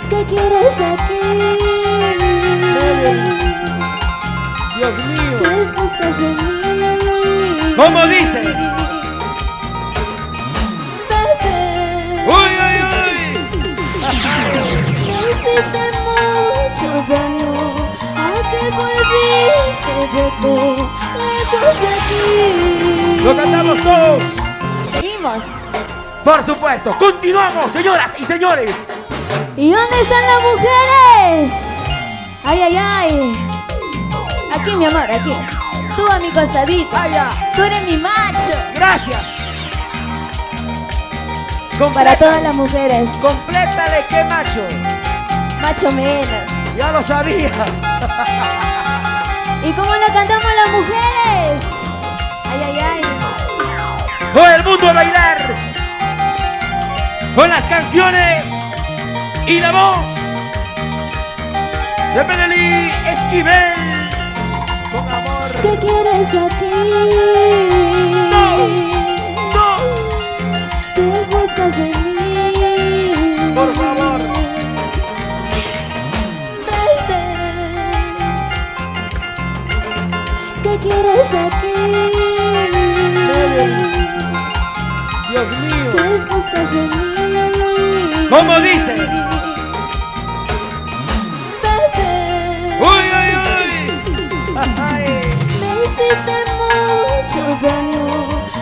¿Qué quieres aquí? Dios mío. ¿Qué buscas en mí? ¿Cómo dice? Vete. ¡Uy, uy, uy! Me hiciste mucho daño. ¿A qué volviste? Vete lejos de aquí. ¡Lo cantamos todos! Seguimos. Por supuesto, continuamos, señoras y señores. ¿Y dónde están las mujeres? Ay, ay, ay. Aquí, mi amor, aquí. Tú a mi costadito. Allá. Tú eres mi macho. Gracias. Para todas las mujeres. Complétale, qué macho. Macho menos. Ya lo sabía. ¿Y cómo la cantamos las mujeres? Ay, ay, ay. Todo el mundo a bailar. Con las canciones y la voz de Melanie Esquivel. Con amor. ¿Qué quieres aquí? No, no. ¿Qué buscas en mí? Por favor. Vete. ¿Qué quieres aquí? Dios mío. ¿Qué buscas en mí? ¿Cómo dice? Vete. ¡Uy, uy, uy! Ay. Me hiciste mucho daño.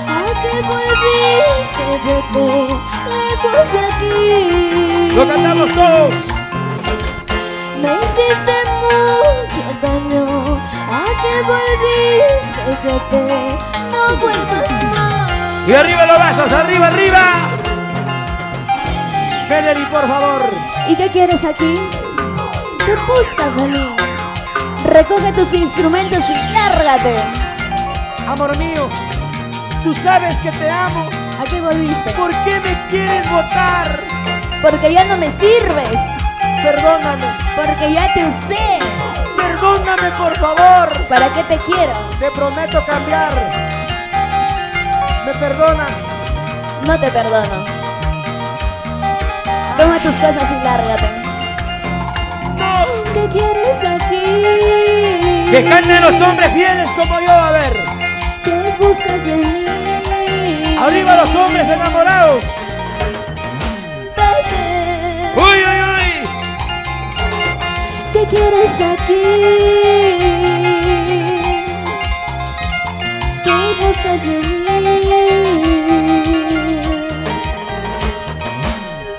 ¿A qué volviste? Vete lejos de aquí. ¡Lo cantamos todos! Me hiciste mucho daño. ¿A qué volviste? Vete, no vuelvas más. Y arriba los vasos, arriba, arriba. Melanie, por favor. ¿Y qué quieres aquí? ¿Qué buscas en mí? Recoge tus instrumentos y lárgate. Amor mío, tú sabes que te amo. ¿A qué volviste? ¿Por qué me quieres votar? Porque ya no me sirves. Perdóname, Porque ya te usé. perdóname, por favor. ¿Para qué te quiero? Te prometo cambiar. ¿Me perdonas? No te perdono. Toma tus cosas y lárgate. ¡No! ¿Qué quieres aquí? Que canten los hombres fieles como yo, a ver. ¿Qué buscas en mí? Arriba los hombres enamorados. Vete. ¡Uy, uy, uy! ¿Qué quieres aquí? ¿Qué buscas en mí?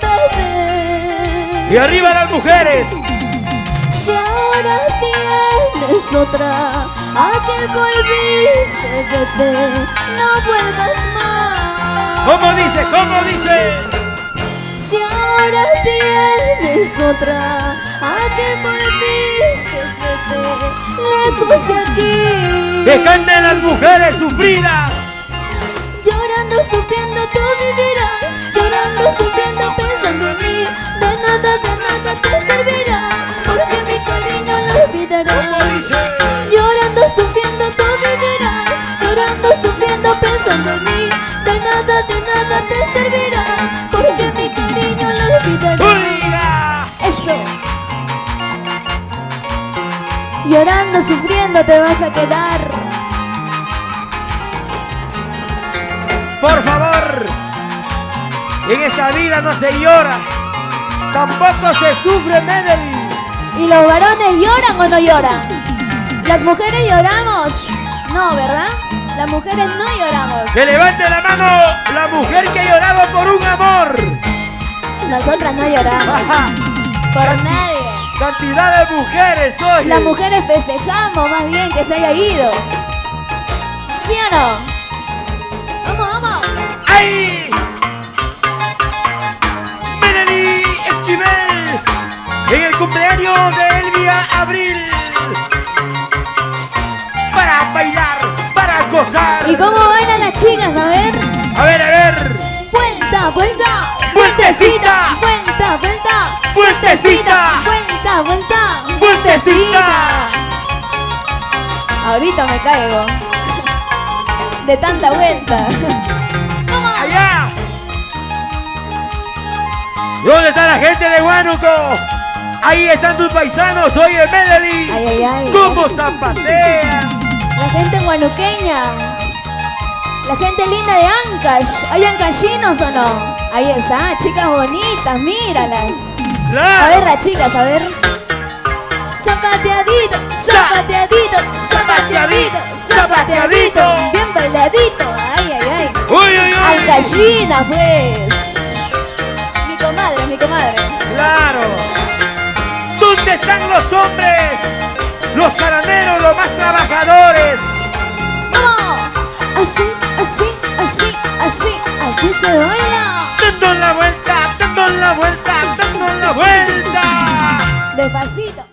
Vete. Y arriba las mujeres. Si ahora tienes otra, ¿a qué volviste? Vete, no vuelvas más. ¿Cómo dice? ¿Cómo dice? Si ahora tienes otra, ¿a qué volviste? Vete, lejos de aquí. Que canten las mujeres sufridas. Llorando, sufriendo, tú vivirás. Llorando, sufriendo, pensando en mí. De nada te servirá. Porque mi cariño lo olvidarás. ¿Cómo dice? Llorando, sufriendo, tú vivirás. Llorando, sufriendo, pensando en mí. De nada te servirá. Porque mi cariño lo olvidarás. ¡Oiga! Eso. Llorando, sufriendo, te vas a quedar. Por favor, en esta vida no se llora, tampoco se sufre, Melanie. ¿Y los varones lloran o no lloran? ¿Las mujeres lloramos? No, ¿verdad? Las mujeres no lloramos. Que levante la mano la mujer que ha llorado por un amor. Nosotras no lloramos. Ajá. Por nadie. Cantidad de mujeres hoy. Las mujeres festejamos más bien que se haya ido. ¿Sí o no? ¡Vamos, vamos! ¡Ay! Melanie Esquivel en el cumpleaños de Elvia Abril. Para bailar, para gozar. ¿Y cómo bailan las chicas? A ver. A ver, a ver. Vuelta, vuelta. Vueltecita. Vuelta, vuelta. Vueltecita. Vuelta, vuelta. Vueltecita. Ahorita me caigo. De tanta vuelta. Allá. ¿Dónde está la gente de Huánuco? Ahí están tus paisanos, oye, Melody. Ay, ay, ay. ¿Cómo zapatean? La gente guanuqueña. La gente linda de Ancash. ¿Hay ancashinos o no? Ahí está, chicas bonitas, míralas. A ¡Claro! ver, las chicas, a ver. Zapateadito, zapateadito, zapateadito, zapateadito. Bien bailadito. Ay, ay, ay. ¡Uy, uy, uy! Ancashina, pues. Mi comadre, mi comadre. ¡Claro! ¿Dónde están los hombres? Los jaraneros, los más trabajadores. ¡Vamos! Así, así, así, así, así se baila. Dando la vuelta, dando la vuelta, dando la vuelta. Despacito.